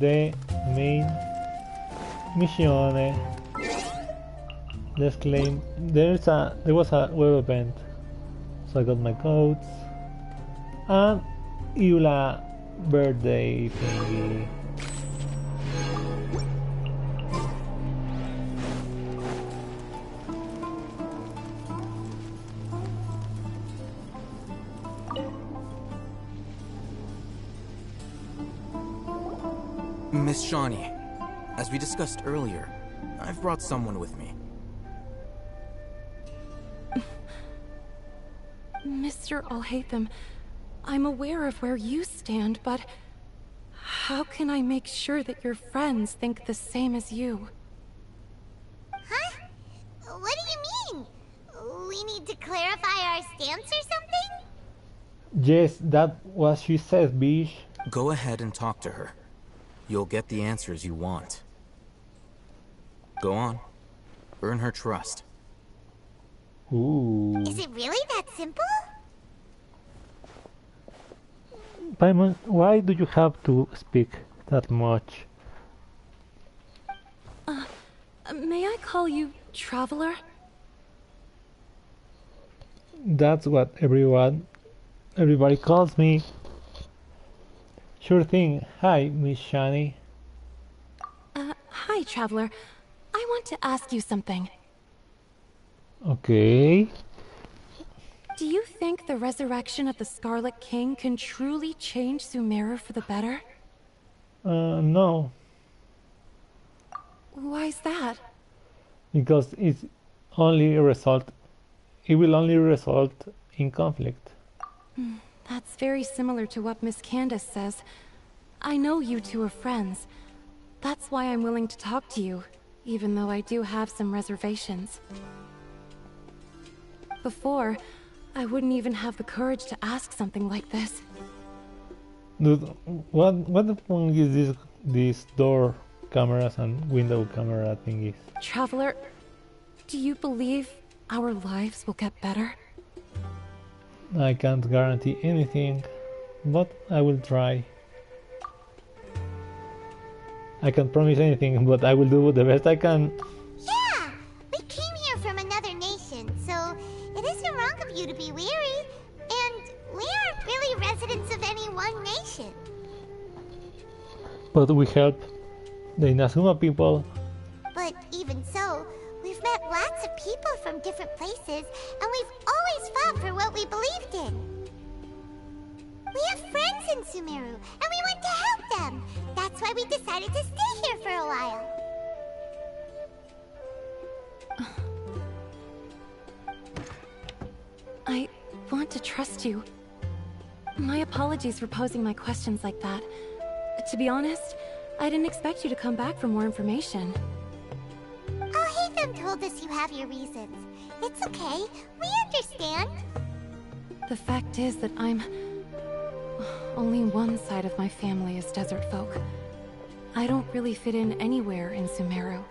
the main mission. Let's claim there was a web event, so I got my codes and Eula birthday thingy. Miss Shawnee, as we discussed earlier, I've brought someone with me. Mr. Alhaitham, I'm aware of where you stand, but how can I make sure that your friends think the same as you? Huh? What do you mean? We need to clarify our stance or something? Yes, that's what she says, bitch. Go ahead and talk to her. You'll get the answers you want. Go on. Earn her trust. Ooh. Is it really that simple? Paimon, why do you have to speak that much? May I call you Traveler? That's what everybody calls me. Sure thing. Hi, Miss Shani. Hi, Traveler. I want to ask you something. Okay. Do you think the resurrection of the Scarlet King can truly change Sumeru for the better? No. Why's that? Because it will only result in conflict. That's very similar to what Miss Candace says. I know you two are friends. That's why I'm willing to talk to you, even though I do have some reservations. Before, I wouldn't even have the courage to ask something like this. Dude, what the fuck is this door cameras and window camera thingies? Traveler, do you believe our lives will get better? I can't guarantee anything, but I will try. I can't promise anything, but I will do the best I can. Yeah! We came here from another nation, so it isn't wrong of you to be weary. And we aren't really residents of any one nation. But we help the Inazuma people. But even so, we've met lots of people from different places, and we've always fought for what we believed in. We have friends in Sumeru, and we want to help them. That's why we decided to stay here for a while. I want to trust you. My apologies for posing my questions like that. To be honest, I didn't expect you to come back for more information. Alhaitham told us you have your reasons. It's okay. We understand. The fact is that only one side of my family is desert folk. I don't really fit in anywhere in Sumeru.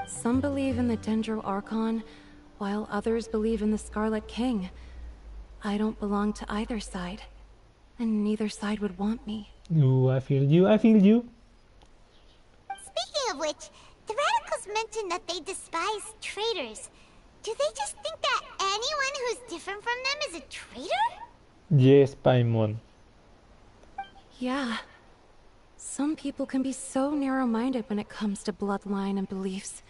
Some believe in the Dendro Archon, while others believe in the Scarlet King. I don't belong to either side, and neither side would want me. Ooh, I feel you, I feel you. Speaking of which, the Radicals mentioned that they despise traitors. Do they just think that anyone who's different from them is a traitor? Yes, Paimon. Yeah. Some people can be so narrow-minded when it comes to bloodline and beliefs.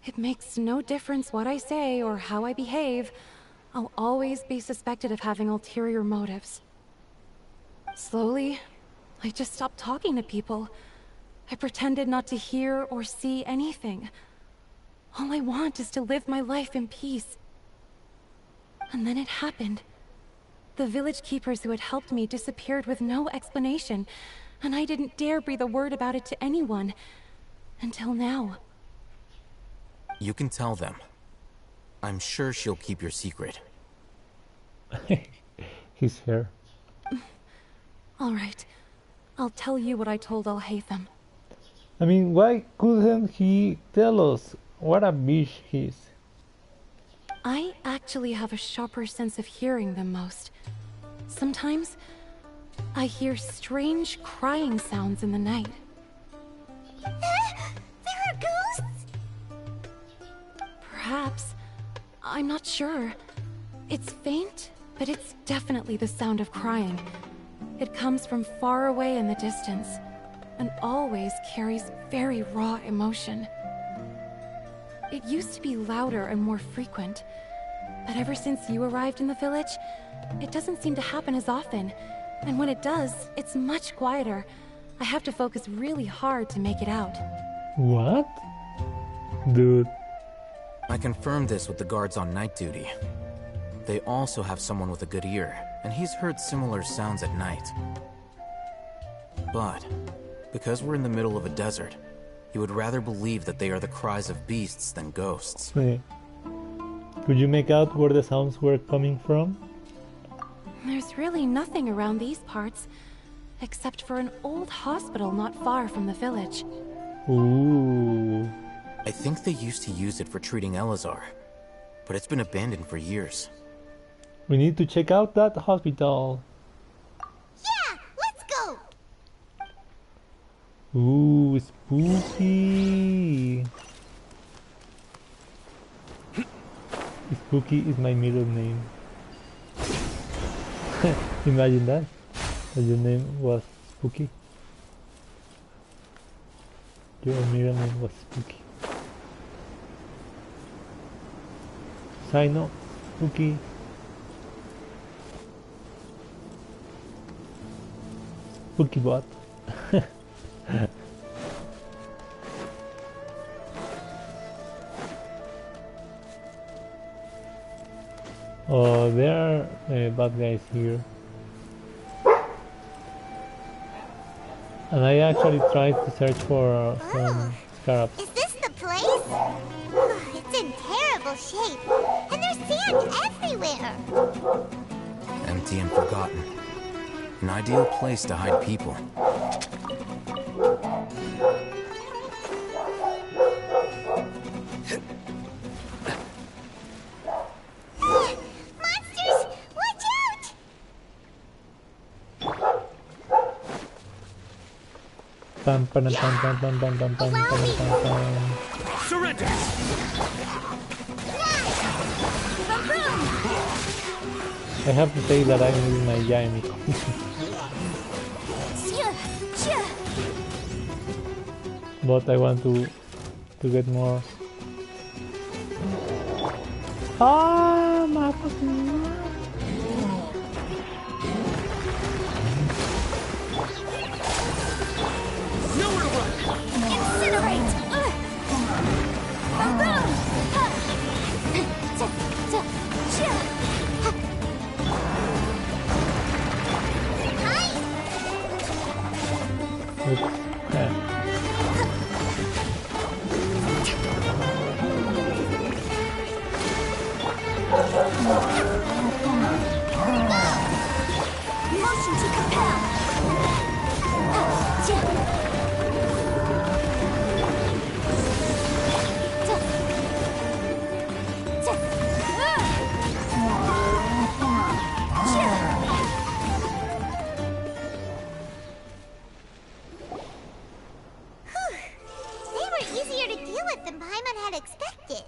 It makes no difference what I say or how I behave. I'll always be suspected of having ulterior motives. Slowly, I just stopped talking to people. I pretended not to hear or see anything. All I want is to live my life in peace. And then it happened. The village keepers who had helped me disappeared with no explanation, and I didn't dare breathe a word about it to anyone. Until now. You can tell them. I'm sure she'll keep your secret. His hair. All right. I'll tell you what I told Alhaitham. I mean, why couldn't he tell us what a bitch he is? I actually have a sharper sense of hearing than most. Sometimes, I hear strange crying sounds in the night. There are ghosts? Perhaps. I'm not sure. It's faint, but it's definitely the sound of crying. It comes from far away in the distance, and always carries very raw emotion. It used to be louder and more frequent, but ever since you arrived in the village, it doesn't seem to happen as often, and when it does, it's much quieter. I have to focus really hard to make it out. What? Dude. I confirmed this with the guards on night duty. They also have someone with a good ear, and he's heard similar sounds at night. But, because we're in the middle of a desert, he would rather believe that they are the cries of beasts than ghosts. Hey. Could you make out where the sounds were coming from? There's really nothing around these parts, except for an old hospital not far from the village. Ooh. I think they used to use it for treating Eleazar, but it's been abandoned for years. We need to check out that hospital. Yeah, let's go! Ooh, spooky. Spooky is my middle name. Imagine that your name was Spooky. Your middle name was Spooky. Sino, Spooky. Spooky bot. Oh, there are bad guys here. And I actually tried to search for some scarabs. Is this the place? Oh, it's in terrible shape. And there's sand everywhere. Empty and forgotten. An ideal place to hide people. Monsters! Watch out! Pam, pam, pam, pam, pam, pam, pam, pam, pam, pam, pam. Surrender! I have to say that I'm using my giant. But I want to get more. Ah, my fucking. Nowhere to run! Incinerate! Oops. Yeah. Motion to compel! They were easier to deal with than Paimon had expected.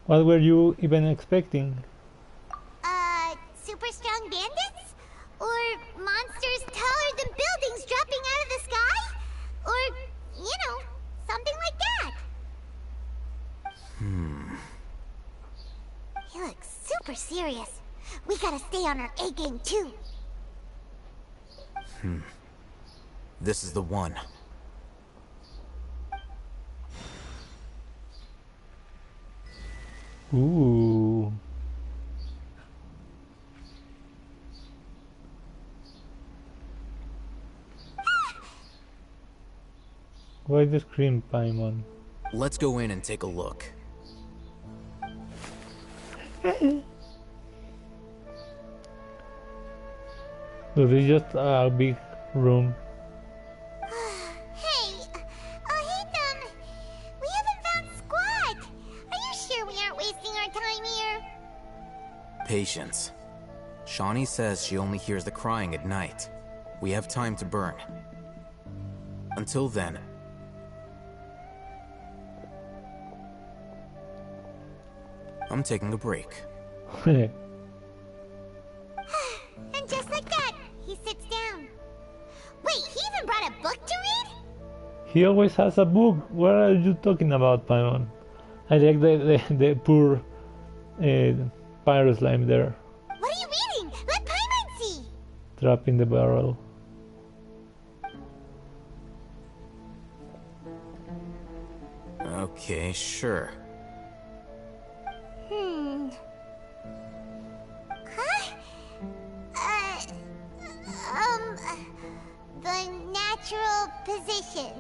What were you even expecting? Super strong bandits? Or monsters taller than buildings dropping out of the sky? Or, you know, something like that. He looks super serious. We gotta stay on our A game too. This is the one. Ooh. Why the scream, Paimon? Let's go in and take a look. So this is just a big room. Hey, we haven't found Squad. Are you sure we aren't wasting our time here? Patience. Shawnee says she only hears the crying at night. We have time to burn. Until then... I'm taking a break. And just like that, he sits down. Wait, he even brought a book to read? He always has a book. What are you talking about, Paimon? I like the poor pyro slime there, What are you reading? Let Paimon see! trapped in the barrel. Okay, sure. Huh? The natural position,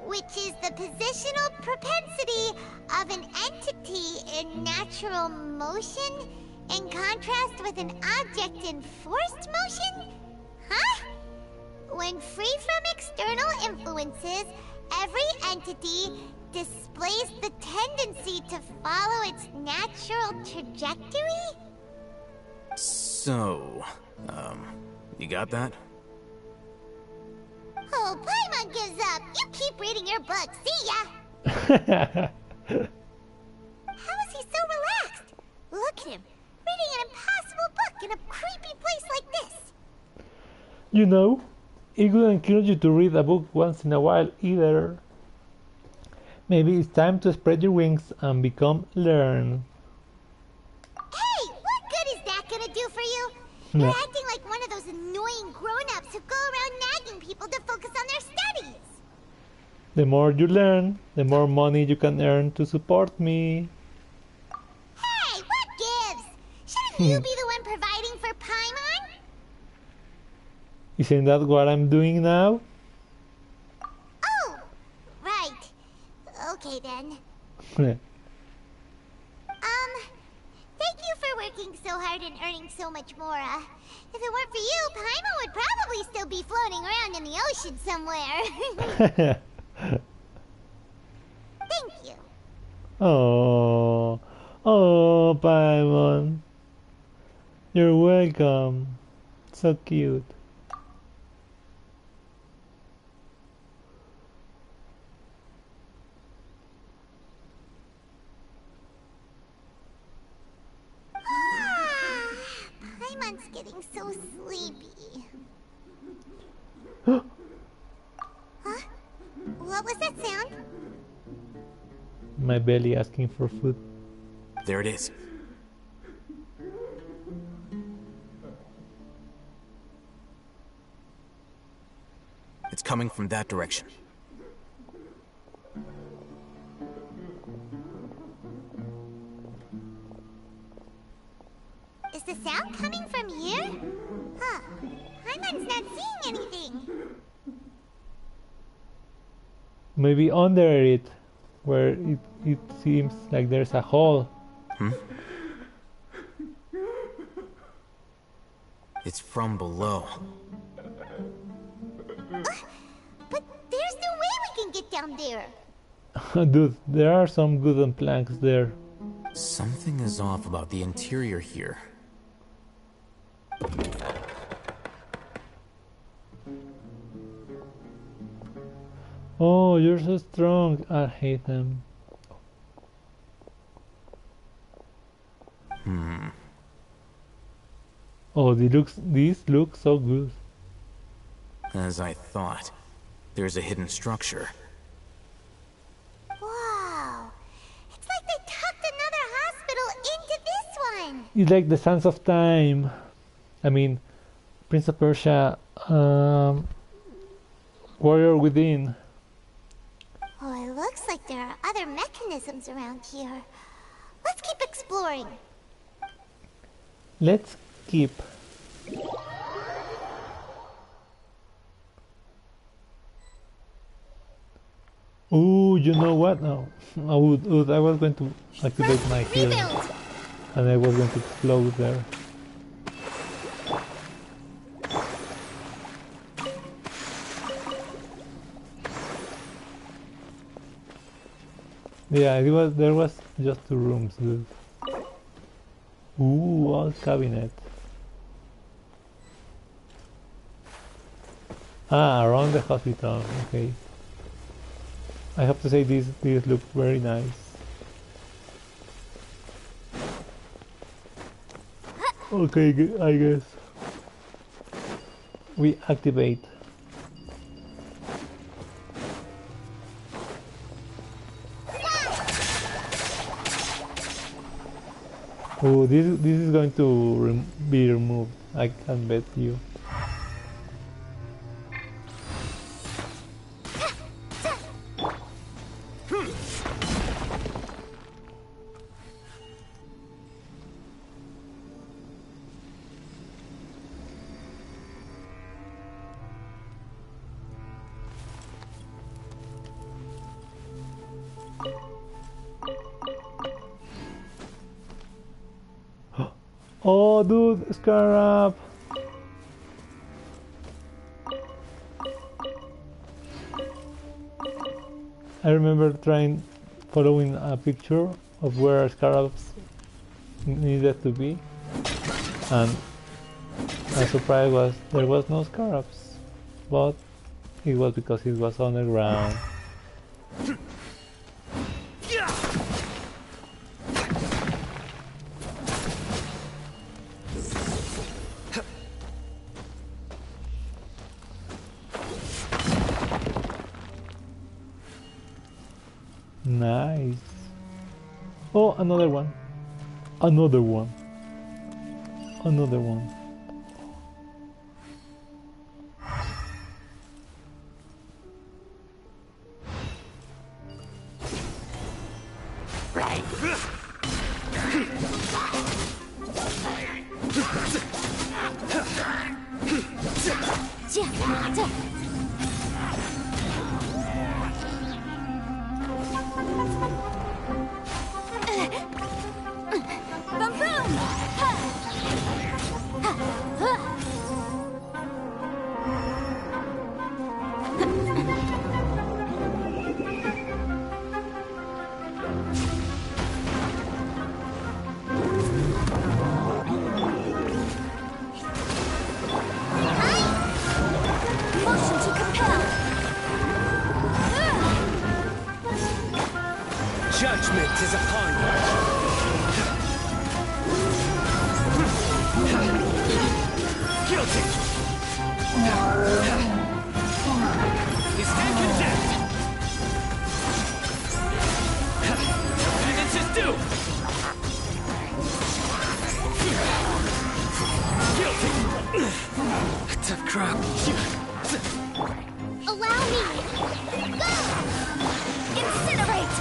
which is the positional propensity of an entity in natural motion in contrast with an object in forced motion? Huh? When free from external influences, every entity displays the tendency to follow its natural trajectory? So... you got that? Oh, Paimon gives up. You keep reading your book. See ya. How is he so relaxed? Look at him, reading an impossible book in a creepy place like this. You know, it would encourage you to read a book once in a while either. Maybe it's time to spread your wings and become learned. Hey, what good is that gonna do for you? No. You're acting like one of those annoying grown-ups who go around nagging people to focus on their studies. The more you learn, the more money you can earn to support me. Hey, what gives? Shouldn't you be the one providing for Paimon? Isn't that what I'm doing now? Oh, right. Okay then. Thank you for working so hard and earning so much more. If it weren't for you, Paimon would probably still be floating around in the ocean somewhere. Thank you. Oh, oh, Paimon. You're welcome. So cute. Paimon's getting so sleepy. Huh? What was that sound? My belly asking for food. There it is. It's coming from that direction. Is the sound coming from here? Huh. Paimon's not seeing anything. Maybe under it, where it seems like there's a hole. It's from below. But there's no way we can get down there. Dude, there are some wooden planks there. Something is off about the interior here. Oh, you're so strong. I hate them. Oh, these look so good. As I thought, there's a hidden structure. Wow. It's like they tucked another hospital into this one. It's like the Sands of Time. I mean, Prince of Persia, Warrior Within. Oh, it looks like there are other mechanisms around here. Let's keep exploring. Let's keep. Ooh, you know what? No, I was going to activate my healing, Rebuild. and I was going to explode there. Yeah, there was just 2 rooms, dude. Ooh, all cabinet. Ah, around the hospital. Okay. I have to say these look very nice. Okay, I guess we activate. Oh, this is going to be removed. I can bet you. Oh, dude, Scarab! I remember following a picture of where Scarabs needed to be, and my surprise was there was no Scarabs, but it was because it was on the ground. Nice. Oh, another one. Another one. Another one. Judgment is upon you. Guilty. You stand condemned. Penance is due. Guilty. Tough crowd. Allow me! Go! Incinerate!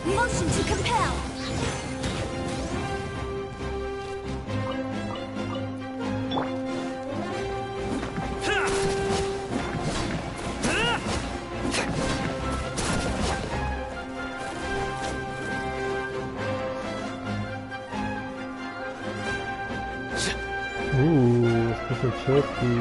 Motion to compel. Ooh, special trophy.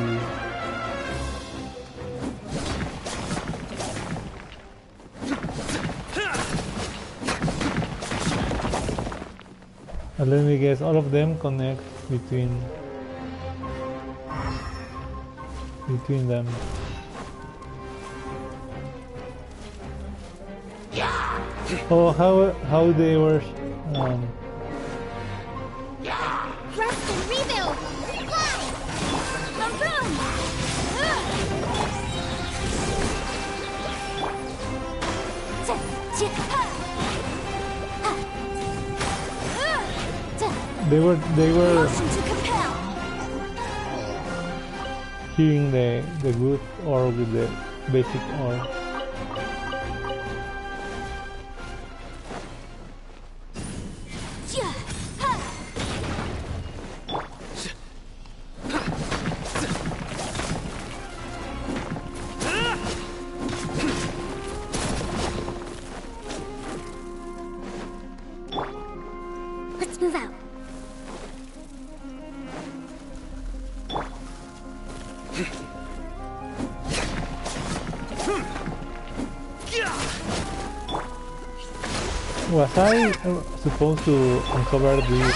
And let me guess, all of them connect between them. Oh, how they were. Rest and rebuild! Fly! Boom boom! They were Motion to compel. hearing the good or with the basic or. Let's move out. Was I supposed to uncover this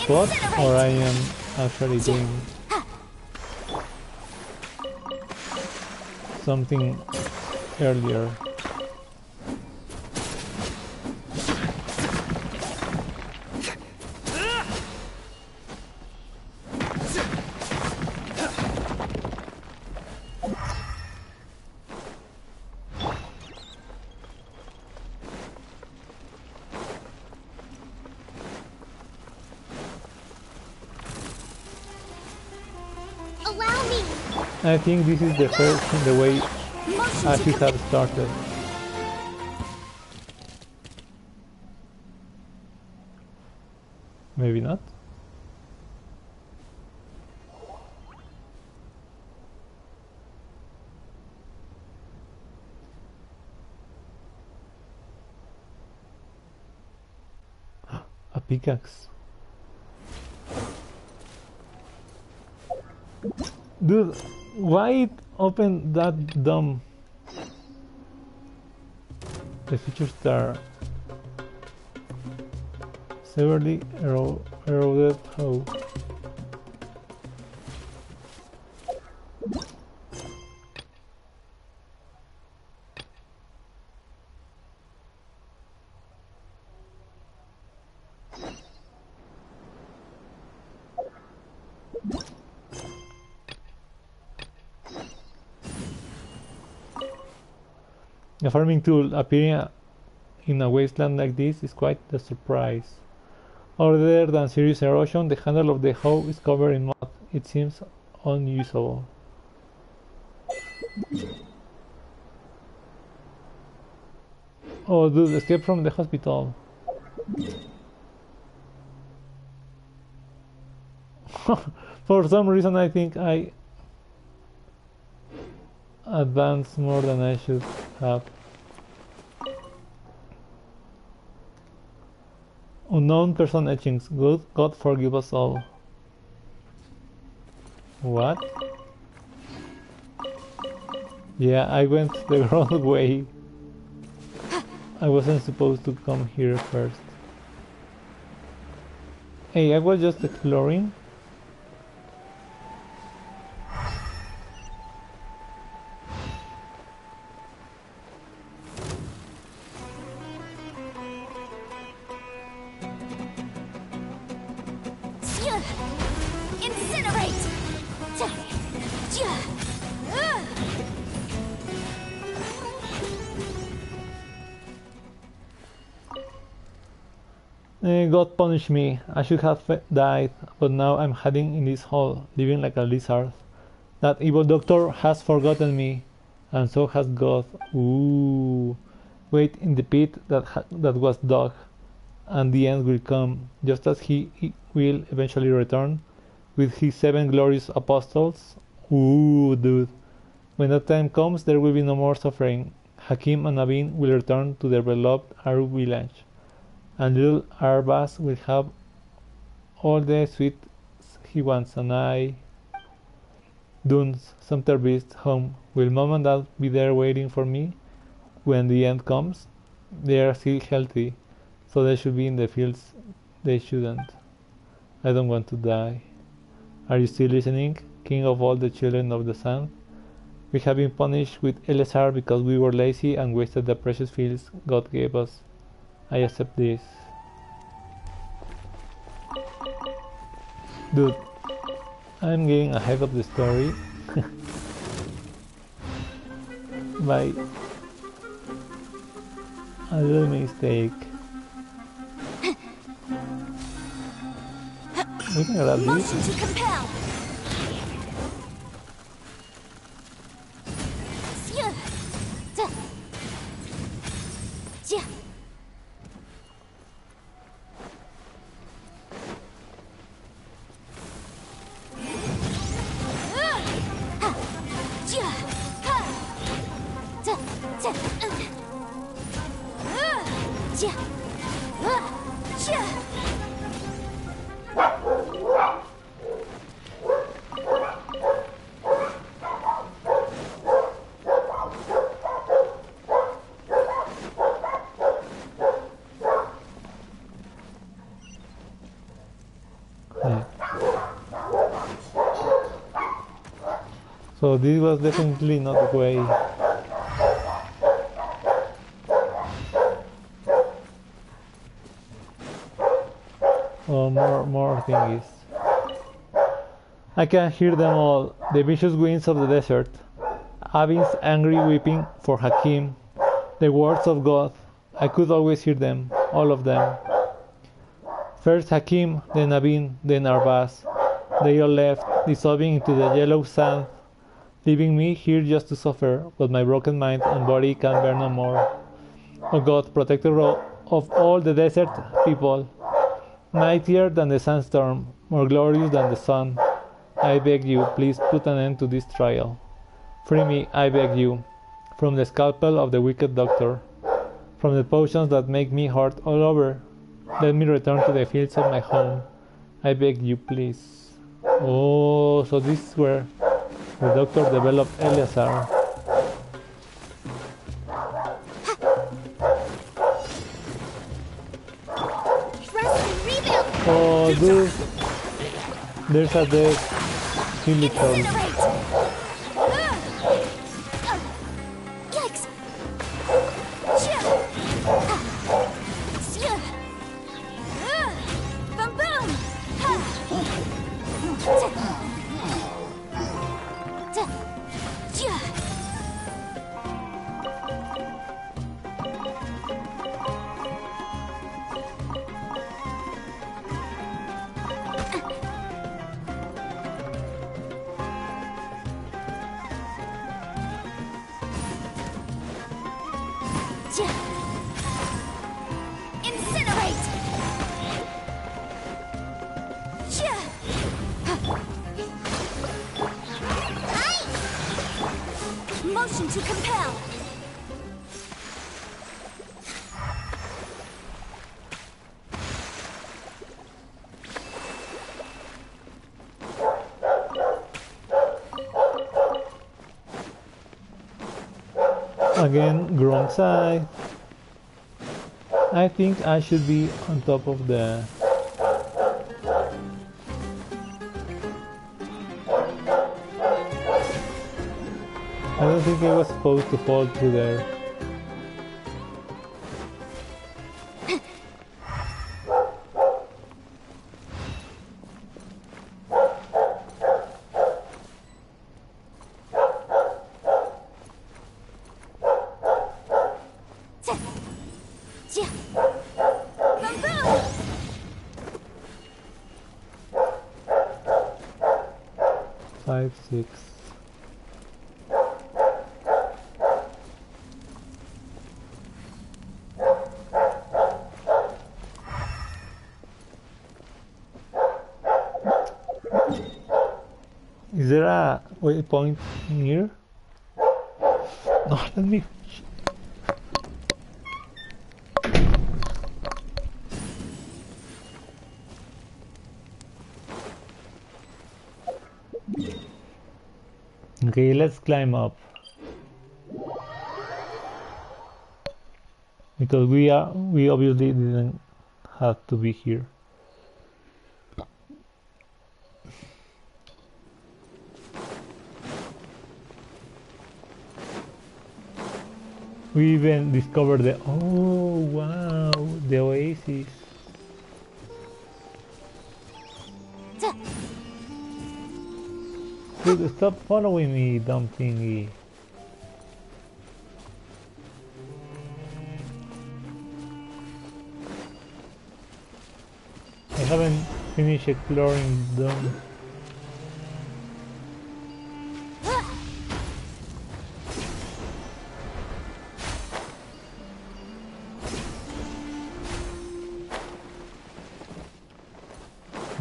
spot, or I am actually doing something earlier? Allow me. I think this is the way I should have started. Maybe not. A pickaxe. Dude, why it opened that dumb? The future star. Severely eroded hoe. A farming tool appearing in a wasteland like this is quite the surprise. Other than serious erosion, the handle of the hoe is covered in mud. It seems unusable. Oh dude, escape from the hospital. For some reason I think I advanced more than I should have. Unknown person etchings. God forgive us all. What? Yeah, I went the wrong way. I wasn't supposed to come here first. Hey, I was just exploring. God punish me. I should have died, but now I'm hiding in this hole, living like a lizard. That evil doctor has forgotten me, and so has God. Ooh. Wait in the pit that was dug, and the end will come, just as he will eventually return, with his 7 glorious apostles. Ooh, dude. When that time comes, there will be no more suffering. Hakim and Naveen will return to their beloved Aru village, and little Arbas will have all the sweets he wants, and I... Dunes, Sumter Beast, home. Will Mom and Dad be there waiting for me when the end comes? They are still healthy, so they should be in the fields. They shouldn't. I don't want to die. Are you still listening, King of all the children of the sun? We have been punished with Eleazar because we were lazy and wasted the precious fields God gave us. I accept this. Dude, I'm getting ahead of the story by a little mistake. We can grab Motion this. to compel. So this was definitely not the way. Oh, more thingies. I can hear them all, the vicious winds of the desert, Abin's angry weeping for Hakim, the words of God. I could always hear them, all of them. First Hakim, then Abin, then Arbaz. They all left, dissolving into the yellow sand, leaving me here just to suffer, but my broken mind and body can bear no more. O God, protector of all the desert people, mightier than the sandstorm, more glorious than the sun, I beg you, please put an end to this trial. Free me, I beg you, from the scalpel of the wicked doctor, from the potions that make me hurt all over. Let me return to the fields of my home. I beg you, please. Oh, so this is where the doctor developed Eleazar. Oh, dude. There's a dead skeleton. Yikes! Boom boom! Incinerate! Motion to compel! Again, wrong side. I think I should be on top of the... I don't think I was supposed to fall through there. Five, six. Is there a waypoint near? No, let me. Okay, let's climb up. Because we obviously didn't have to be here. We even discovered the... Oh, wow, the oasis. Dude, stop following me, dumb thingy. I haven't finished exploring them.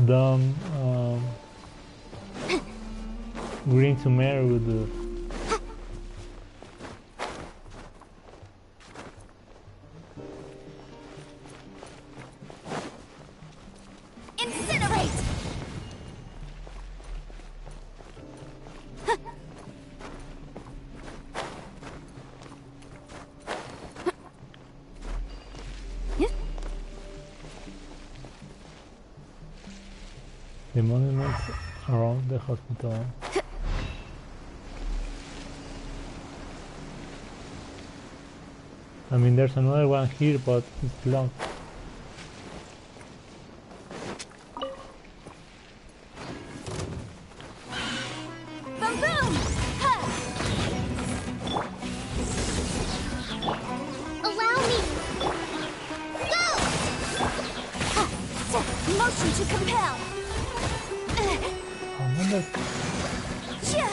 Dumb, green Sumeru, dude. Incinerate! The monuments around the hospital. I mean, there's another one here, but it's locked. Boom boom! Ha! Allow me. Go! Ha! Motion to compel! I wonder. Chia!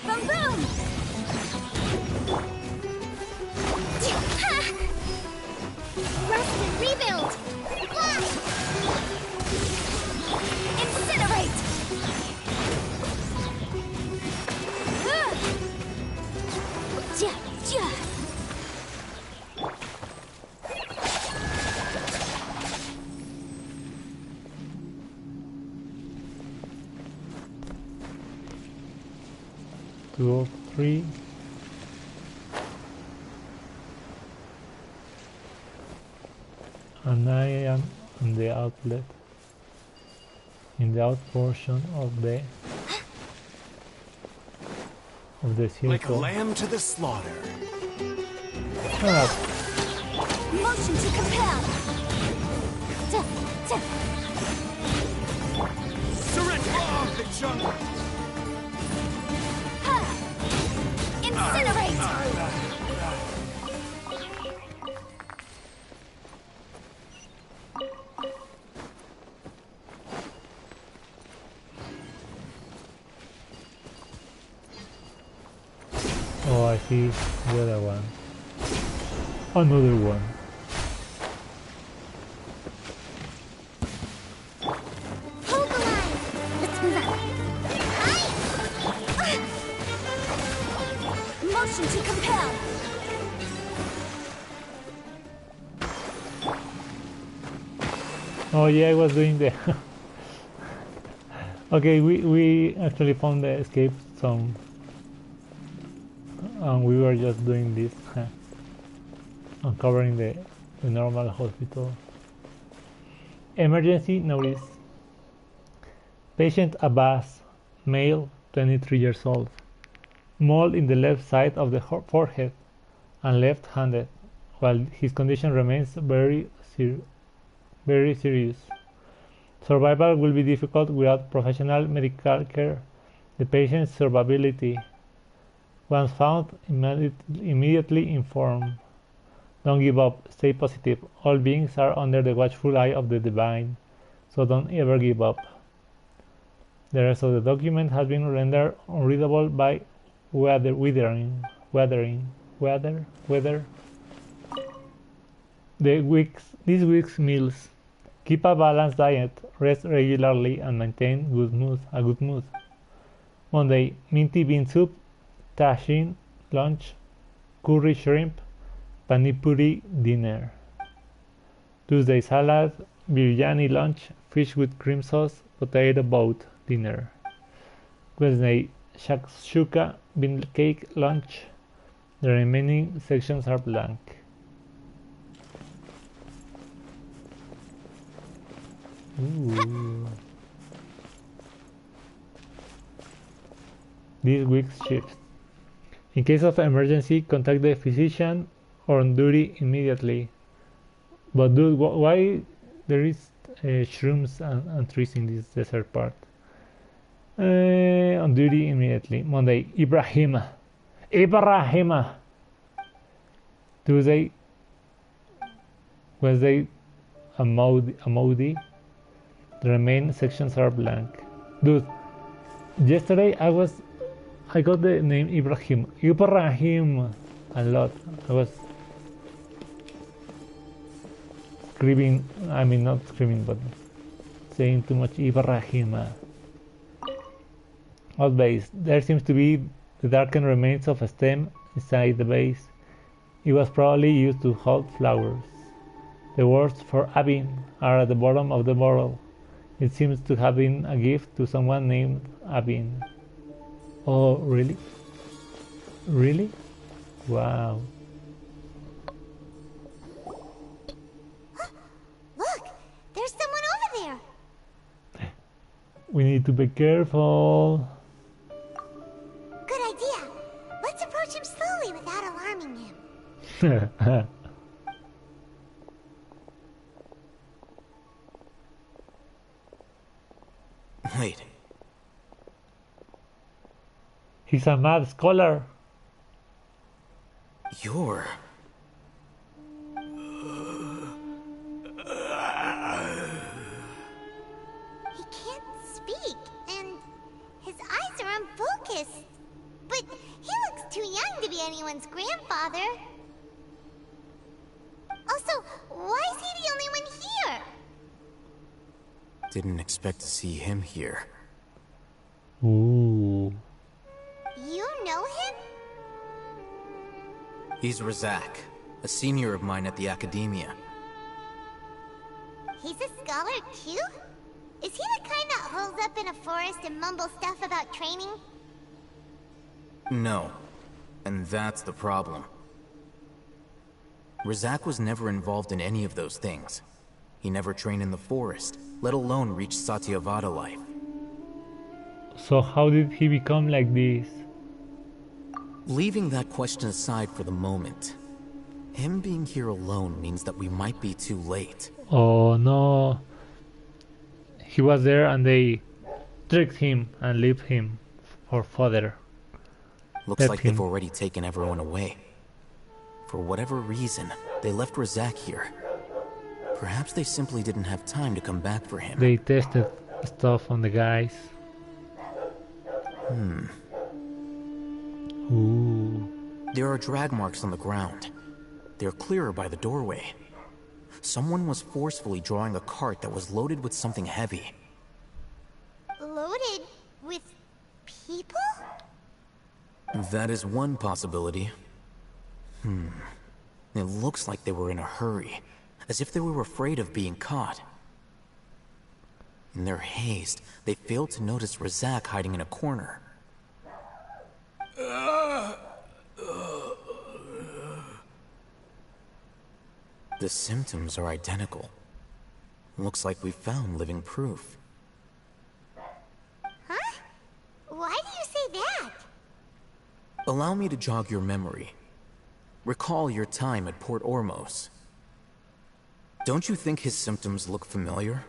Boom boom! Ha! Rest and rebuild. Fly! Incinerate! Chia! Chia! Two or three. And I am in the outlet, in the out portion of the Like a circle. lamb to the slaughter. Ah, Motion to compel! Ta! Ta! Surrender! Oh, the jungle! Ha! Incinerate! oh, I see the other one. Another one. Hold the line. Let's move out. Motion to compel! Oh yeah, I was doing the. Okay, we actually found the escape zone, and we were just doing this, uncovering the normal hospital. Emergency notice. Patient Abbas, male, 23 years old. Mole in the left side of the forehead and left-handed, while his condition remains very serious. Survival will be difficult without professional medical care. The patient's survivability. Once found, immediately inform. Don't give up. Stay positive. All beings are under the watchful eye of the divine, so don't ever give up. The rest of the document has been rendered unreadable by weather. This week's meals. Keep a balanced diet, rest regularly, and maintain a good mood. Monday, minty bean soup, tashin, lunch, curry shrimp, pani puri, dinner. Tuesday, salad, biryani lunch, fish with cream sauce, potato boat, dinner. Wednesday, shakshuka, bean cake, lunch. The remaining sections are blank. Ooh. This week's shift. In case of emergency, contact the physician or on duty immediately. But dude, why there is shrooms and trees in this desert part? On duty immediately. Monday, Ibrahima. Tuesday, Wednesday, Amodi. The remaining sections are blank. Dude, yesterday I got the name Ibrahim a lot. I was screaming, I mean not screaming, but saying too much Ibrahima. Old base. There seems to be the darkened remains of a stem inside the base. It was probably used to hold flowers. The words for Abin are at the bottom of the bottle. It seems to have been a gift to someone named Abin. Oh, really? Really? Wow. Look, there's someone over there. We need to be careful. Wait, He's a mad scholar. you're... He can't speak, and his eyes are unfocused. But he looks too young to be anyone's grandfather. Also, why is he the only one here? Didn't expect to see him here. Ooh. You know him? He's Razak, a senior of mine at the Academia. He's a scholar too? Is he the kind that holds up in a forest and mumbles stuff about training? No, and that's the problem. Razak was never involved in any of those things. He never trained in the forest, let alone reach Satyavada life. So how did he become like this? Leaving that question aside for the moment, him being here alone means that we might be too late. Oh no. He was there and they tricked him and left him for further. Looks Left like him. they've already taken everyone away. For whatever reason, they left Razak here. Perhaps they simply didn't have time to come back for him. They tested stuff on the guys. Ooh. There are drag marks on the ground. They're clearer by the doorway. Someone was forcefully drawing a cart that was loaded with something heavy. Loaded with people? That is one possibility. It looks like they were in a hurry, as if they were afraid of being caught. In their haste, they failed to notice Razak hiding in a corner. The symptoms are identical. Looks like we found living proof. Huh? Why do you say that? Allow me to jog your memory. Recall your time at Port Ormos. Don't you think his symptoms look familiar?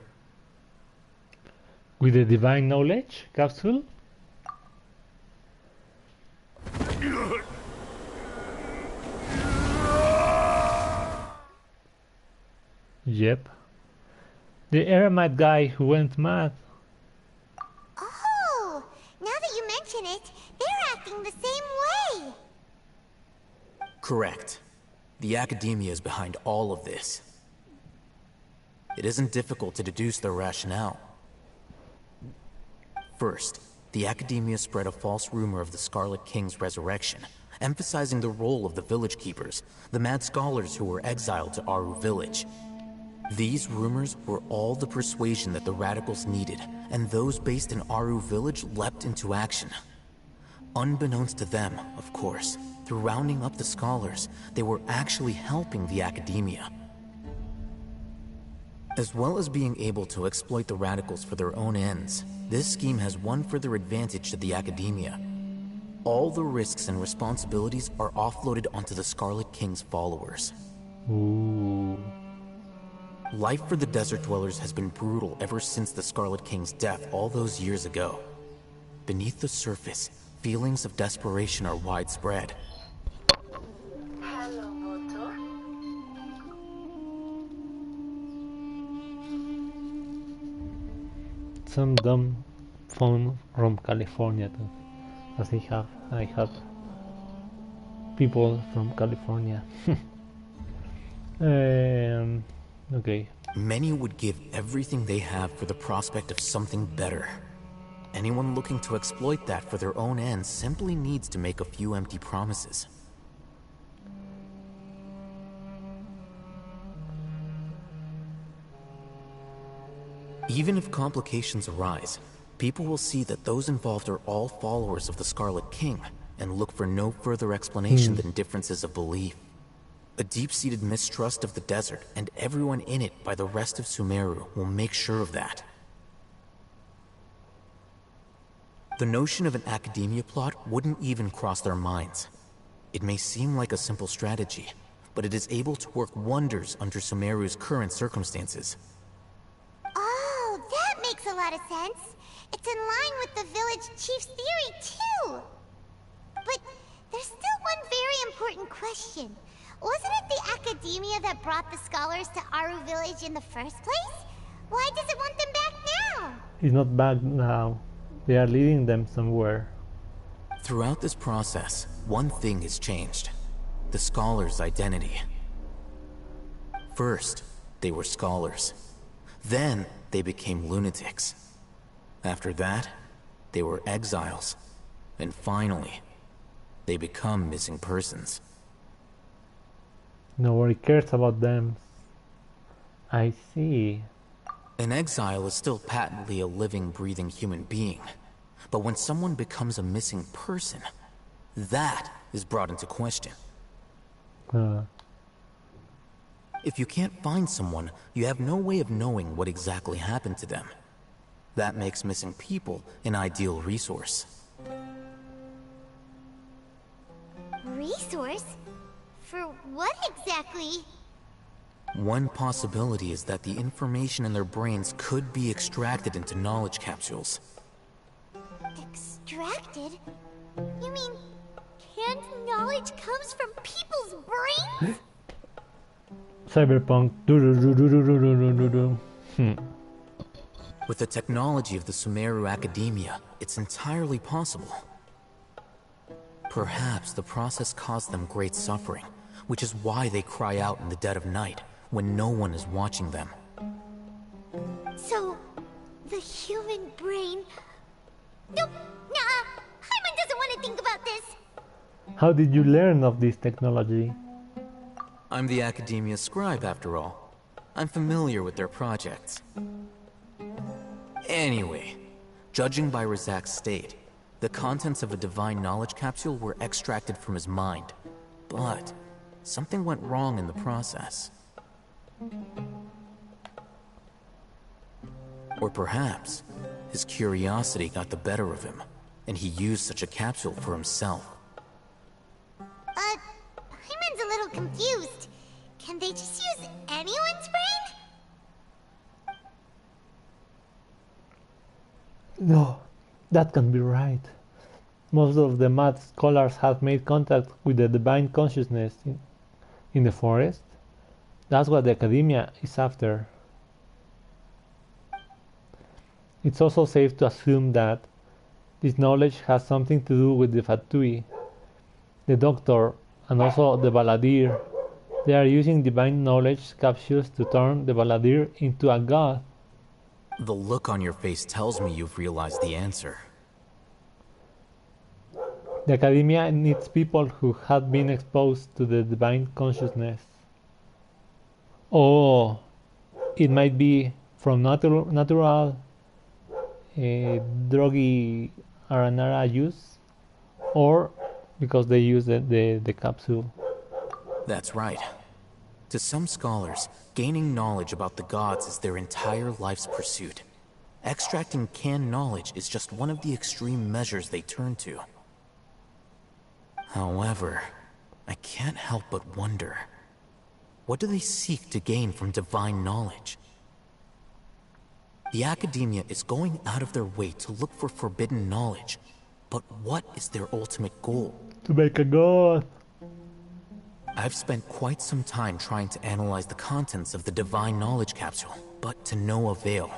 With the divine knowledge capsule? Yep. The Eremite guy who went mad. Oh, now that you mention it, they're acting the same way. Correct. The Academia is behind all of this. It isn't difficult to deduce their rationale. First, the Academia spread a false rumor of the Scarlet King's resurrection, emphasizing the role of the village keepers, the mad scholars who were exiled to Aru village. These rumors were all the persuasion that the radicals needed, and those based in Aru village leapt into action. Unbeknownst to them, of course, through rounding up the scholars, they were actually helping the Academia. As well as being able to exploit the radicals for their own ends, this scheme has one further advantage to the Academia. All the risks and responsibilities are offloaded onto the Scarlet King's followers. Ooh. Life for the Desert Dwellers has been brutal ever since the Scarlet King's death all those years ago. Beneath the surface, feelings of desperation are widespread. Some dumb phone from California too. As I have people from California. Okay. Many would give everything they have for the prospect of something better. Anyone looking to exploit that for their own ends simply needs to make a few empty promises. Even if complications arise, people will see that those involved are all followers of the Scarlet King and look for no further explanation than differences of belief. A deep-seated mistrust of the desert and everyone in it by the rest of Sumeru will make sure of that. The notion of an academia plot wouldn't even cross their minds. It may seem like a simple strategy, but it is able to work wonders under Sumeru's current circumstances. Oh, that makes a lot of sense. It's in line with the village chief's theory, too. But there's still one very important question. Wasn't it the academia that brought the scholars to Aru Village in the first place? Why does it want them back now? It's not back now. They are leading them somewhere. Throughout this process, one thing has changed. The scholars' identity. First, they were scholars. Then, they became lunatics. After that, they were exiles. And finally, they become missing persons. Nobody cares about them. I see. An exile is still patently a living, breathing human being. But when someone becomes a missing person, that is brought into question. If you can't find someone, you have no way of knowing what exactly happened to them. That makes missing people an ideal resource. Resource? For what exactly? One possibility is that the information in their brains could be extracted into knowledge capsules. Extracted? You mean canned knowledge comes from people's brains? Cyberpunk. With the technology of the Sumeru Academia, it's entirely possible. Perhaps the process caused them great suffering, which is why they cry out in the dead of night, when no one is watching them. So, the human brain... Nope, nah, Hyman doesn't want to think about this. How did you learn of this technology? I'm the Academia scribe, after all. I'm familiar with their projects. Anyway, judging by Razak's state, the contents of a divine knowledge capsule were extracted from his mind. But something went wrong in the process. Or perhaps his curiosity got the better of him, and he used such a capsule for himself. Hyman's a little confused. Can they just use anyone's brain? No, that can't be right. Most of the mad scholars have made contact with the divine consciousness in the forest. That's what the academia is after. It's also safe to assume that this knowledge has something to do with the Fatui, the Doctor, and also the Balladeer. They are using divine knowledge capsules to turn the Balladeer into a god. The look on your face tells me you've realized the answer. The academia needs people who have been exposed to the divine consciousness. Oh, it might be from natural druggy Aranara use, or because they use the capsule. That's right. To some scholars, gaining knowledge about the gods is their entire life's pursuit. Extracting canned knowledge is just one of the extreme measures they turn to. However, I can't help but wonder, what do they seek to gain from divine knowledge? The academia is going out of their way to look for forbidden knowledge, but what is their ultimate goal? To make a god. I've spent quite some time trying to analyze the contents of the divine knowledge capsule, but to no avail.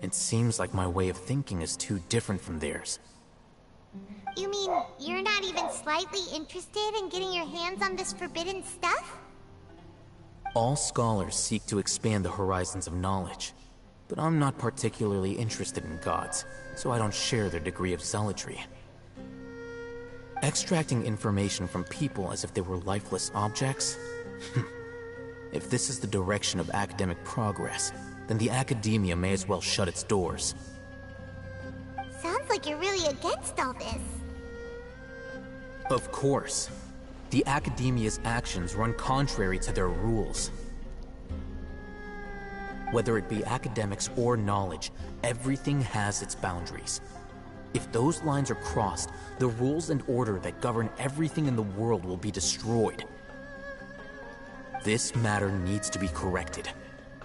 It seems like my way of thinking is too different from theirs. You mean you're not even slightly interested in getting your hands on this forbidden stuff? All scholars seek to expand the horizons of knowledge, but I'm not particularly interested in gods, so I don't share their degree of zealotry. Extracting information from people as if they were lifeless objects? If this is the direction of academic progress, then the academia may as well shut its doors. Sounds like you're really against all this. Of course. The academia's actions run contrary to their rules. Whether it be academics or knowledge, everything has its boundaries. If those lines are crossed, the rules and order that govern everything in the world will be destroyed. This matter needs to be corrected,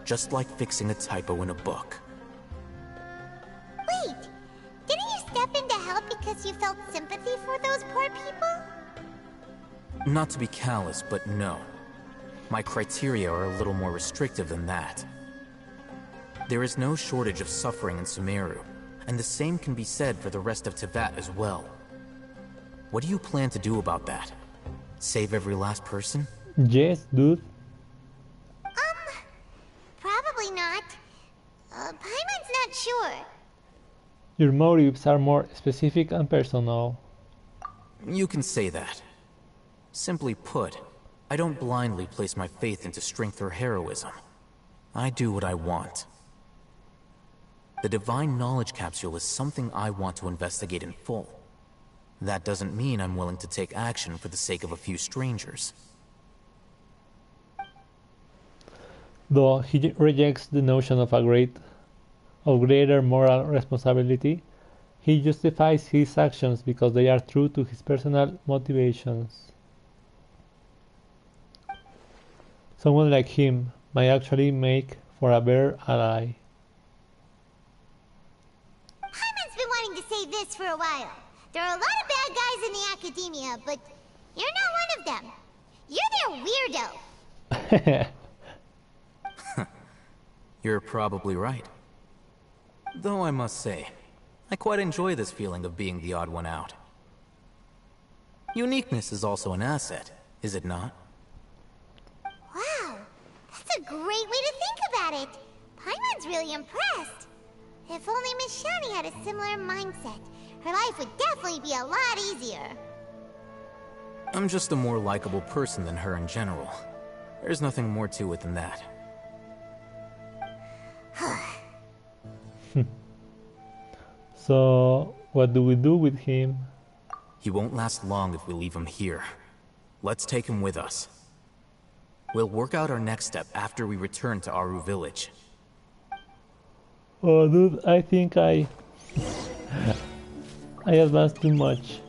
just like fixing a typo in a book. Wait, didn't you step in to help because you felt sympathy for those poor people? Not to be callous, but no. My criteria are a little more restrictive than that. There is no shortage of suffering in Sumeru, and the same can be said for the rest of Tibet as well. What do you plan to do about that? Save every last person? Yes, dude. Probably not. Paimon's not sure. Your motives are more specific and personal. You can say that. Simply put, I don't blindly place my faith into strength or heroism. I do what I want. The Divine Knowledge Capsule is something I want to investigate in full. That doesn't mean I'm willing to take action for the sake of a few strangers. Though he rejects the notion of greater moral responsibility, he justifies his actions because they are true to his personal motivations. Someone like him might actually make for a better ally. Paimon's been wanting to say this for a while. There are a lot of bad guys in the academia, but you're not one of them. You're their weirdo. You're probably right. Though I must say, I quite enjoy this feeling of being the odd one out. Uniqueness is also an asset, is it not? Wow, that's a great way to think about it. Paimon's really impressed. If only Miss Shani had a similar mindset, her life would definitely be a lot easier. I'm just a more likable person than her in general. There's nothing more to it than that. So, what do we do with him? He won't last long if we leave him here. Let's take him with us. We'll work out our next step after we return to Aru Village. Oh, dude, I think I advanced too much.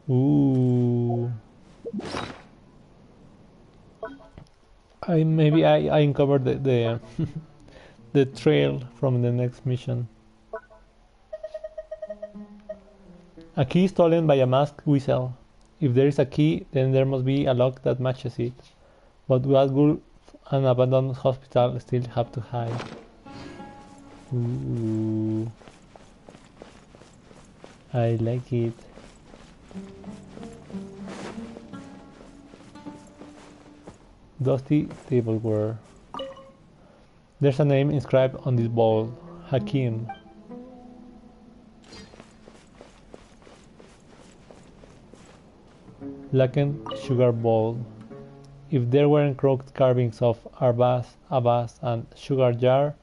Ooh. Maybe I uncovered the the trail from the next mission. A key stolen by a masked whistle. If there is a key, then there must be a lock that matches it. But what would an abandoned hospital still have to hide? Ooh. I like it. Dusty tableware. There's a name inscribed on this bowl. Hakim. Blackened sugar bowl. If there weren't crooked carvings of Arbas, Abbas, and sugar jar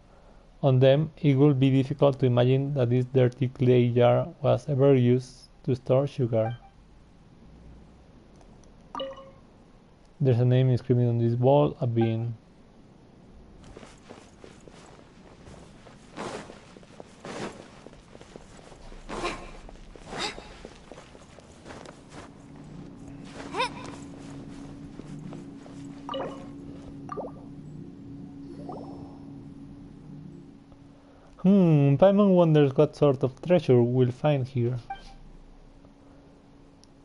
on them, it would be difficult to imagine that this dirty clay jar was ever used to store sugar. There's a name inscribed on this bowl, a bean. Paimon wonders what sort of treasure we'll find here.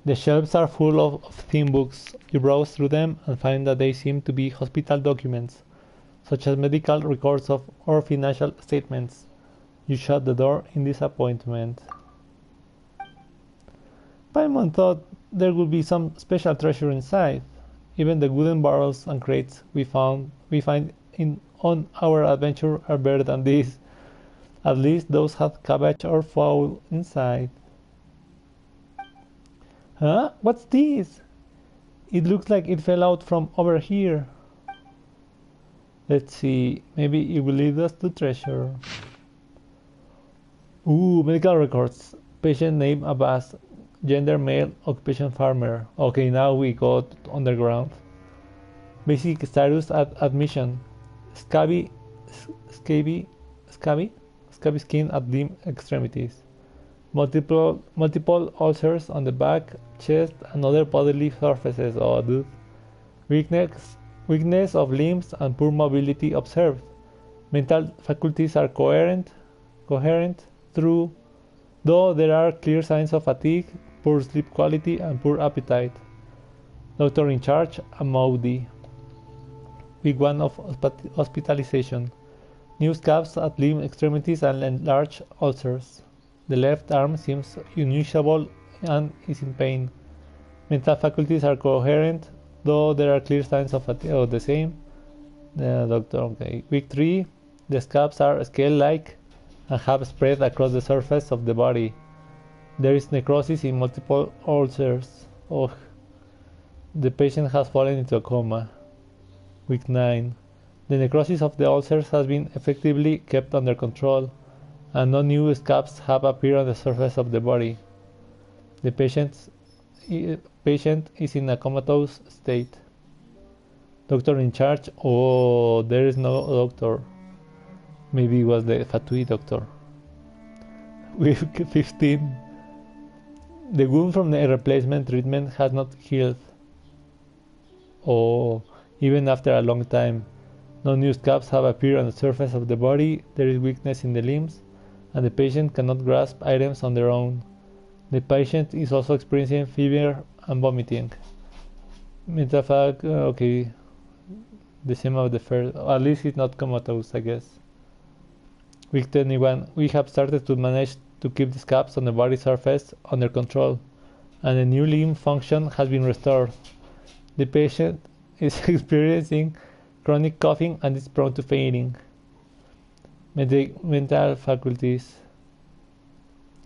The shelves are full of theme books. You browse through them and find that they seem to be hospital documents, such as medical records or financial statements. You shut the door in disappointment. Paimon thought there would be some special treasure inside. Even the wooden barrels and crates we find on our adventure are better than this. At least those had cabbage or fowl inside. Huh? What's this? It looks like it fell out from over here. Let's see. Maybe it will lead us to treasure. Ooh, medical records. Patient name Abbas. Gender male. Occupation farmer. Okay, now we go underground. Basic status at admission. Scabby skin at limb extremities. multiple ulcers on the back, chest, and other bodily surfaces. Oh, dude. Weakness of limbs and poor mobility observed. Mental faculties are coherent through, though there are clear signs of fatigue, poor sleep quality, and poor appetite. Doctor in charge, a Maudi. Week 1 of hospitalization. New scabs at limb extremities and enlarged ulcers. The left arm seems unusable and is in pain. Mental faculties are coherent, though there are clear signs of fatigue. Oh, the same. Doctor, okay. Week 3. The scabs are scale-like and have spread across the surface of the body. There is necrosis in multiple ulcers. Oh, the patient has fallen into a coma. Week 9. The necrosis of the ulcers has been effectively kept under control, and no new scabs have appeared on the surface of the body. The patient is in a comatose state. Doctor in charge. Oh, there is no doctor. Maybe it was the Fatui doctor. Week 15. The wound from the replacement treatment has not healed. Oh, even after a long time. No new scabs have appeared on the surface of the body, there is weakness in the limbs, and the patient cannot grasp items on their own. The patient is also experiencing fever and vomiting. Metafag, okay, the same of the first, at least it's not comatose, I guess. Week 21, we have started to manage to keep the scabs on the body surface under control, and the new limb function has been restored. The patient is experiencing chronic coughing and is prone to fainting. Mental faculties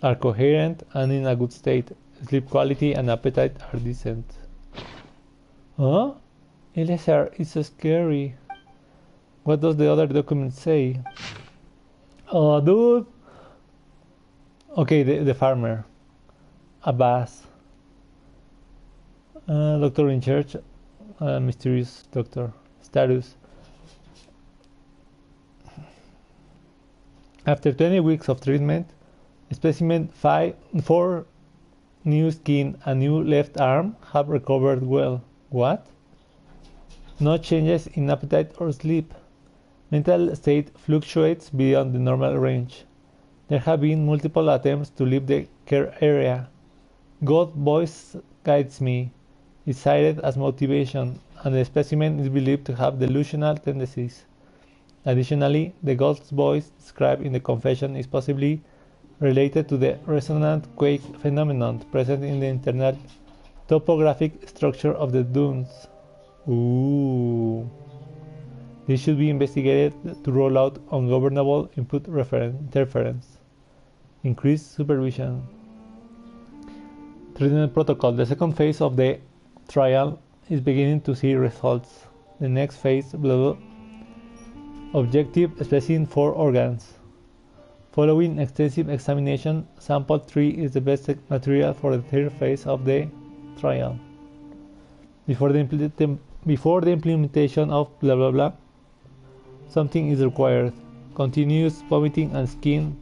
are coherent and in a good state. Sleep quality and appetite are decent. Huh? Eleazar, it's so scary. What does the other document say? Oh, dude. Okay, the farmer. Abbas. Doctor in church. Mysterious doctor. Status. After 20 weeks of treatment, specimen 4 new skin and new left arm have recovered well. What? No changes in appetite or sleep. Mental state fluctuates beyond the normal range. There have been multiple attempts to leave the care area. God's voice guides me, is cited as motivation, and the specimen is believed to have delusional tendencies. Additionally, the God's voice described in the confession is possibly related to the resonant quake phenomenon present in the internal topographic structure of the dunes. Ooh. This should be investigated to rule out ungovernable input interference. Increased supervision. Treatment protocol. The second phase of the trial is beginning to see results. The next phase, objective assessing 4 organs. Following extensive examination, sample 3 is the best material for the third phase of the trial. Before the implementation of blah blah blah, something is required. Continuous vomiting and skin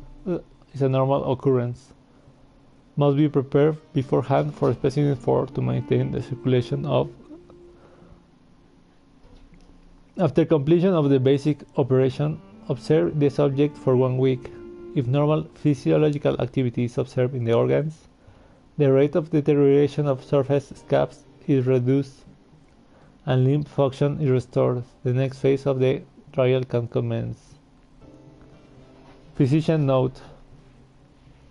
is a normal occurrence. Must be prepared beforehand for specimen 4 to maintain the circulation of. After completion of the basic operation, observe the subject for 1 week. If normal physiological activity is observed in the organs, the rate of deterioration of surface scabs is reduced and limb function is restored. The next phase of the trial can commence. Physician note: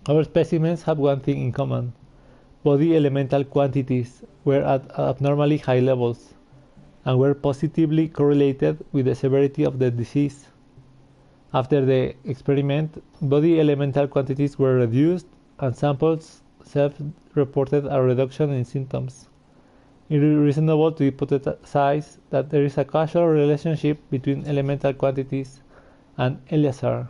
our specimens have one thing in common. Body elemental quantities were at abnormally high levels and were positively correlated with the severity of the disease. After the experiment, body elemental quantities were reduced and samples self-reported a reduction in symptoms. It is reasonable to hypothesize that there is a causal relationship between elemental quantities and Eleazar.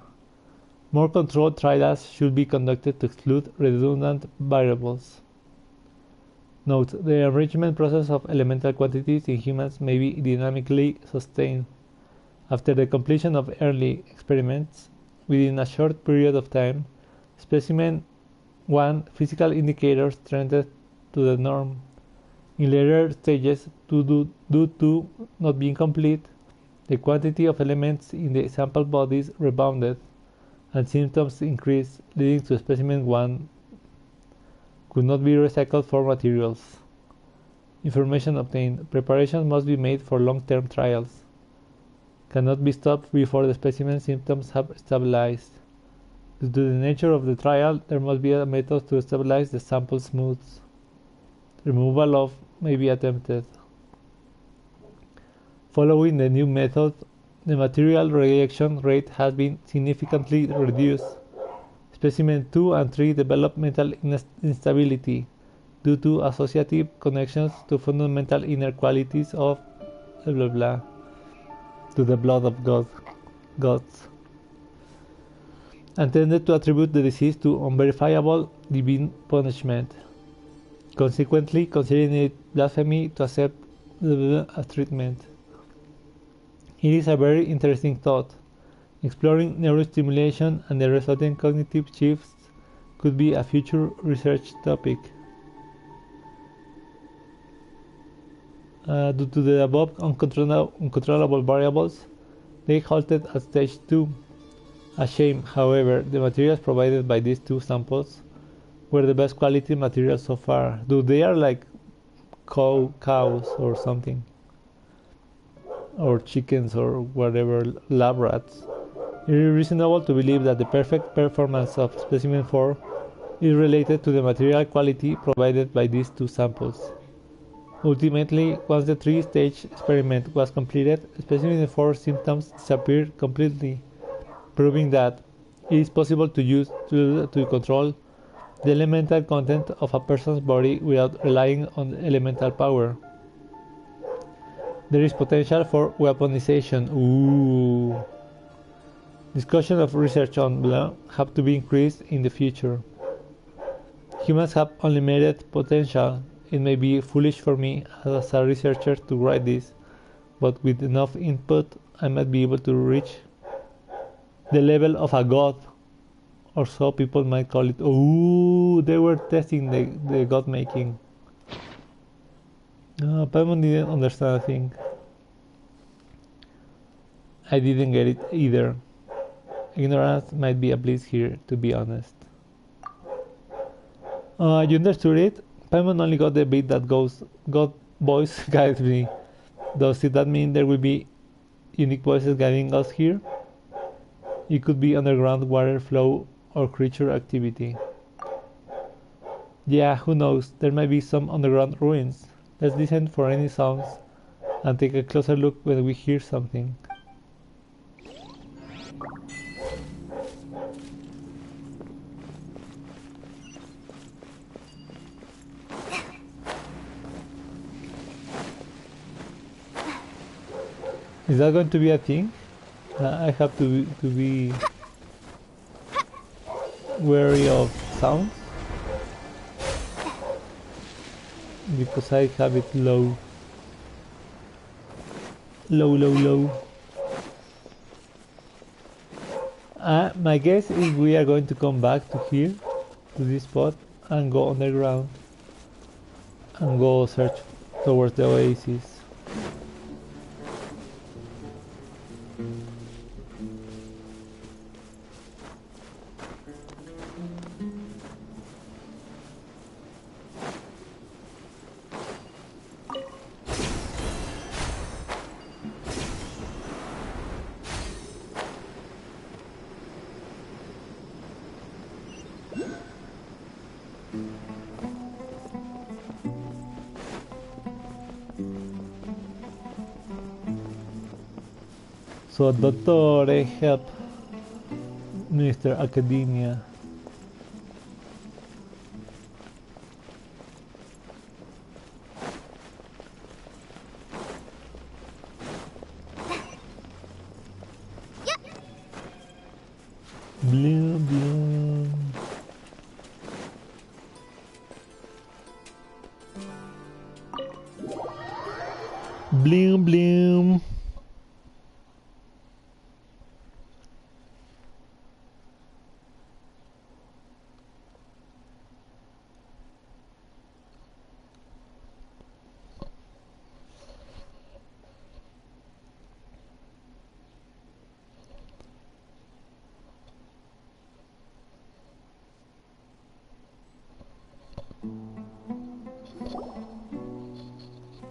More controlled trials should be conducted to exclude redundant variables. Note: the enrichment process of elemental quantities in humans may be dynamically sustained. After the completion of early experiments, within a short period of time, specimen 1. Physical indicators trended to the norm. In later stages, due to not being complete, the quantity of elements in the sample bodies rebounded, and symptoms increased, leading to specimen 1 could not be recycled for materials. Information obtained. Preparations must be made for long-term trials. Cannot be stopped before the specimen symptoms have stabilized. Due to the nature of the trial, there must be a method to stabilize the sample smooths. Removal of may be attempted. Following the new method, the material rejection rate has been significantly reduced. Specimen 2 and 3 develop mental instability due to associative connections to fundamental inner qualities of blah blah blah to the blood of gods, and tended to attribute the disease to unverifiable divine punishment, consequently considering it blasphemy to accept as treatment. It is a very interesting thought. Exploring neurostimulation and the resulting cognitive shifts could be a future research topic. Due to the above uncontrollable variables, they halted at stage 2. A shame, however, the materials provided by these 2 samples were the best quality materials so far. Dude, they are like cows or something. Or chickens or whatever, lab rats. It is reasonable to believe that the perfect performance of specimen 4 is related to the material quality provided by these 2 samples. Ultimately, once the 3-stage experiment was completed, specimen 4 symptoms disappeared completely, proving that it is possible to use to control the elemental content of a person's body without relying on elemental power. There is potential for weaponization. Ooh. Discussion of research on blah have to be increased in the future. Humans have unlimited potential. It may be foolish for me as a researcher to write this, but with enough input I might be able to reach the level of a god, or so people might call it. Ooh, they were testing the god making. Paimon didn't understand a thing. I didn't get it either. Ignorance might be a bliss here, to be honest. You understood it? Paimon only got the bit that goes, God voice guides me. Does that mean there will be unique voices guiding us here? It could be underground water flow or creature activity. Yeah, who knows? There might be some underground ruins. Let's listen for any sounds and take a closer look when we hear something. Is that going to be a thing? I have to be wary of sounds because I have it low. My guess is we are going to come back to here, to this spot, and go underground and go search towards the oasis. So, Dottore, help Mr. Academia. Bloom, bloom. Bloom, bloom.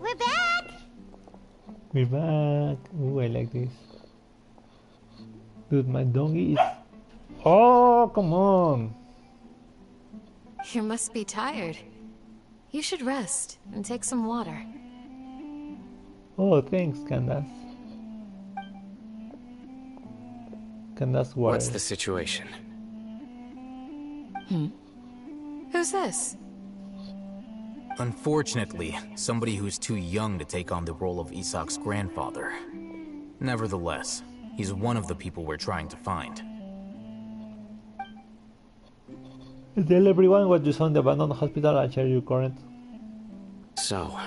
We're back! We're back. Ooh, I like this. Dude, my donkey is... Oh, come on! You must be tired. You should rest and take some water. Oh, thanks, Candace. Candace water. What's the situation? Who's this? Unfortunately, somebody who's too young to take on the role of Isak's grandfather. Nevertheless, he's one of the people we're trying to find. Tell everyone what you saw in the abandoned hospital. I'll share your current. So,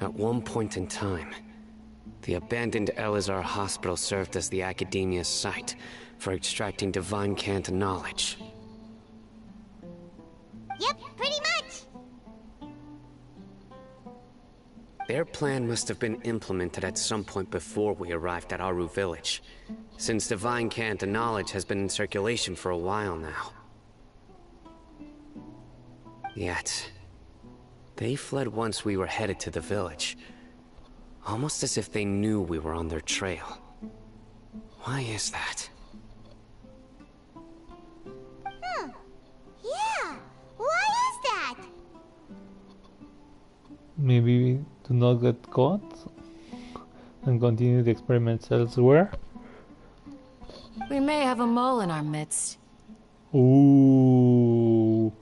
at one point in time, the abandoned Eleazar hospital served as the academia's site for extracting divine cant knowledge. Yep, pretty much. Their plan must have been implemented at some point before we arrived at Aru village, since divine cant knowledge has been in circulation for a while now. Yet, they fled once we were headed to the village, almost as if they knew we were on their trail. Why is that? Yeah, why is that? Maybe to not get caught and continue the experiments elsewhere. We may have a mole in our midst. Ooh,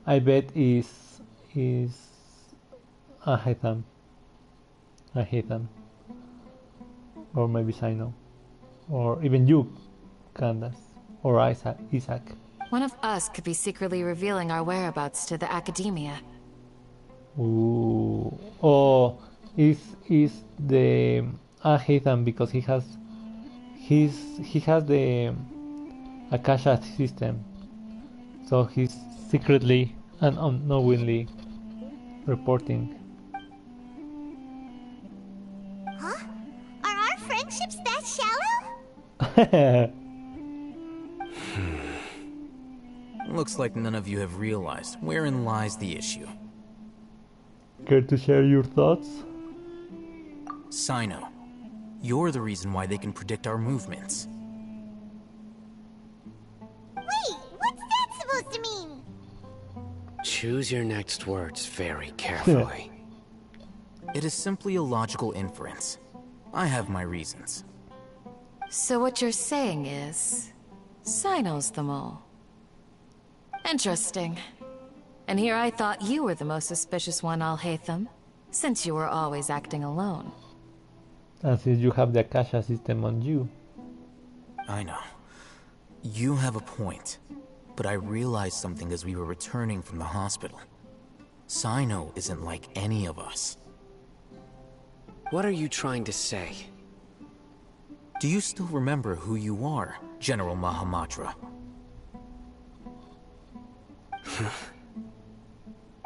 I bet is I hate them. Or maybe Sino, or even you, Candace, or Isaac. One of us could be secretly revealing our whereabouts to the academia. Ooh, oh, is the I hate him because he has the Akasha system, so he's secretly and unknowingly reporting. Huh? Are our friendships that shallow? Looks like none of you have realized wherein lies the issue. Care to share your thoughts? Sino, you're the reason why they can predict our movements. Wait, what's that supposed to mean? Choose your next words very carefully. It is simply a logical inference. I have my reasons. So what you're saying is... Sino's the mole. Interesting. And here I thought you were the most suspicious one, Al-Haytham, since you were always acting alone. And since you have the Akasha system on you. I know. You have a point. But I realized something as we were returning from the hospital. Sino isn't like any of us. What are you trying to say? Do you still remember who you are, General Mahamatra?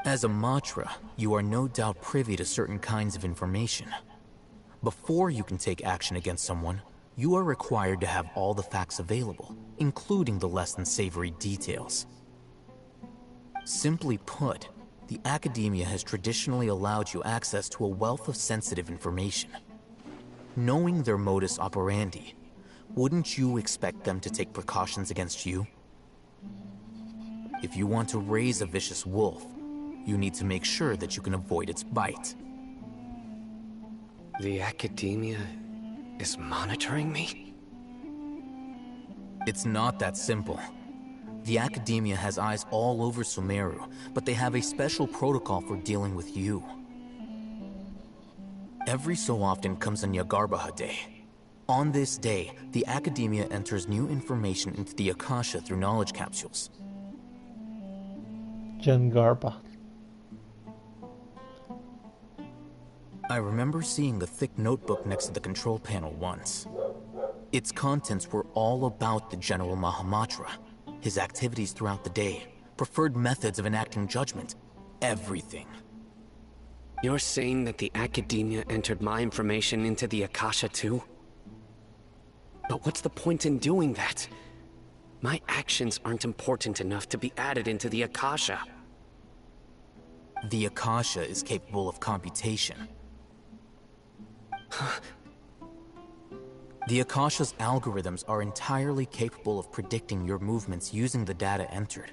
As a Matra, you are no doubt privy to certain kinds of information. Before you can take action against someone, you are required to have all the facts available, including the less than savory details. Simply put, the academia has traditionally allowed you access to a wealth of sensitive information. Knowing their modus operandi, wouldn't you expect them to take precautions against you? If you want to raise a vicious wolf, you need to make sure that you can avoid its bite. The academia is monitoring me? It's not that simple. The academia has eyes all over Sumeru, but they have a special protocol for dealing with you. Every so often comes a Nyagarbaha Day. On this day, the academia enters new information into the Akasha through knowledge capsules. Jangarba. I remember seeing a thick notebook next to the control panel once. Its contents were all about the General Mahamatra, his activities throughout the day, preferred methods of enacting judgment, everything. You're saying that the academia entered my information into the Akasha too? But what's the point in doing that? My actions aren't important enough to be added into the Akasha. The Akasha is capable of computation. The Akasha's algorithms are entirely capable of predicting your movements using the data entered.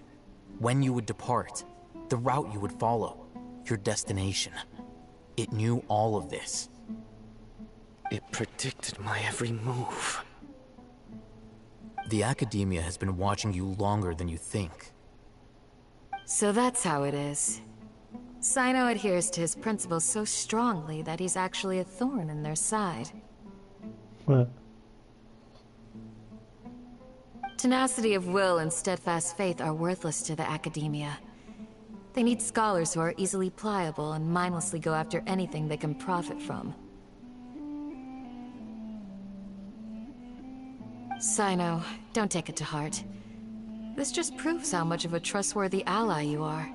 When you would depart, the route you would follow, your destination. It knew all of this. It predicted my every move. The Academia has been watching you longer than you think. So that's how it is. Sino adheres to his principles so strongly that he's actually a thorn in their side. Tenacity of will and steadfast faith are worthless to the Academia. They need scholars who are easily pliable and mindlessly go after anything they can profit from. Sino, don't take it to heart. This just proves how much of a trustworthy ally you are.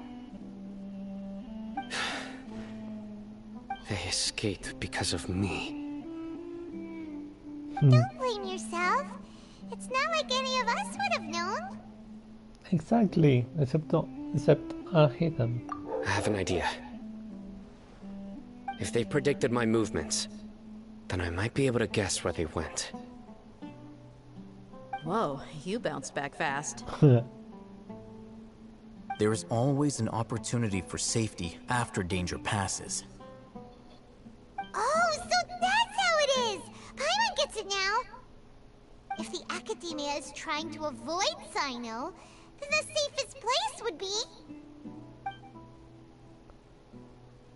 They escaped because of me. Don't blame yourself. It's not like any of us would have known. Exactly, except Hidden. I have an idea. If they predicted my movements, then I might be able to guess where they went. Whoa, you bounced back fast. There is always an opportunity for safety after danger passes. Oh, so that's how it is! Paimon gets it now! If the Academia is trying to avoid Sino, then the safest place would be...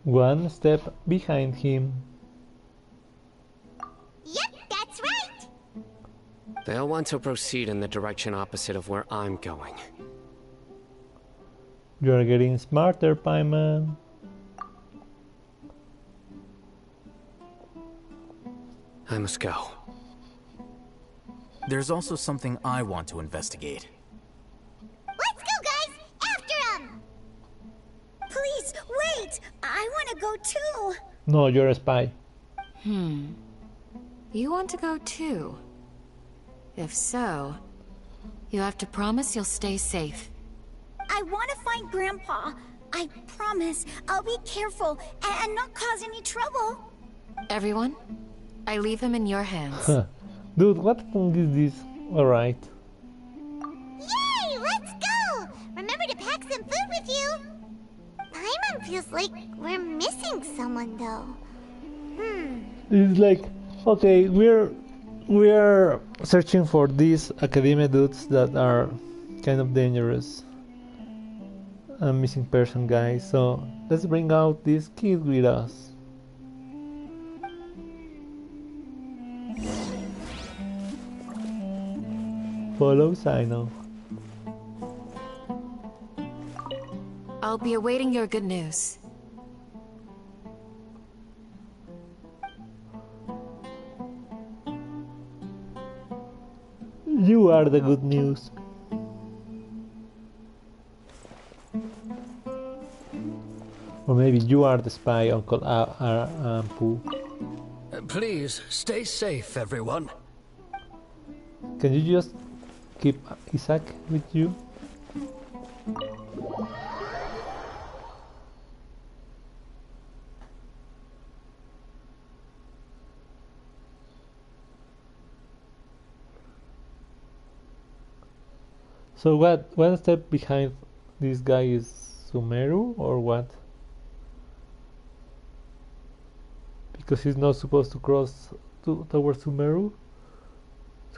One step behind him. Yep, that's right! They'll want to proceed in the direction opposite of where I'm going. You're getting smarter, Paimon. I must go. There's also something I want to investigate. Let's go, guys! After him! Please, wait! I want to go too! No, you're a spy. You want to go too? If so, you have to promise you'll stay safe. I want to find Grandpa. I promise I'll be careful and not cause any trouble. Everyone, I leave him in your hands. Dude, what fun is this? Alright. Yay! Let's go! Remember to pack some food with you! Paimon feels like we're missing someone, though. It's like, okay, we're searching for these academia dudes that are kind of dangerous. A missing person guy, so let's bring out this kid with us. Follow Sino. I'll be awaiting your good news. You are the good news. Or maybe you are the spy, Uncle Pooh. Please, stay safe, everyone. Can you just keep Isaac with you? So what? One step behind this guy is Sumeru, or what? Because he's not supposed to cross towards Sumeru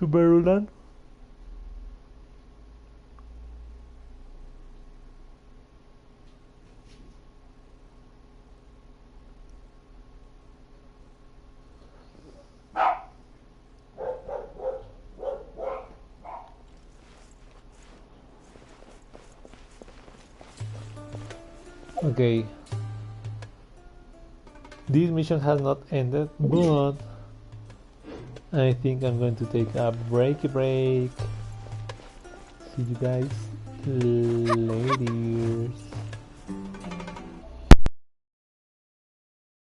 land. Okay. This mission has not ended, but I think I'm going to take a break. See you guys later.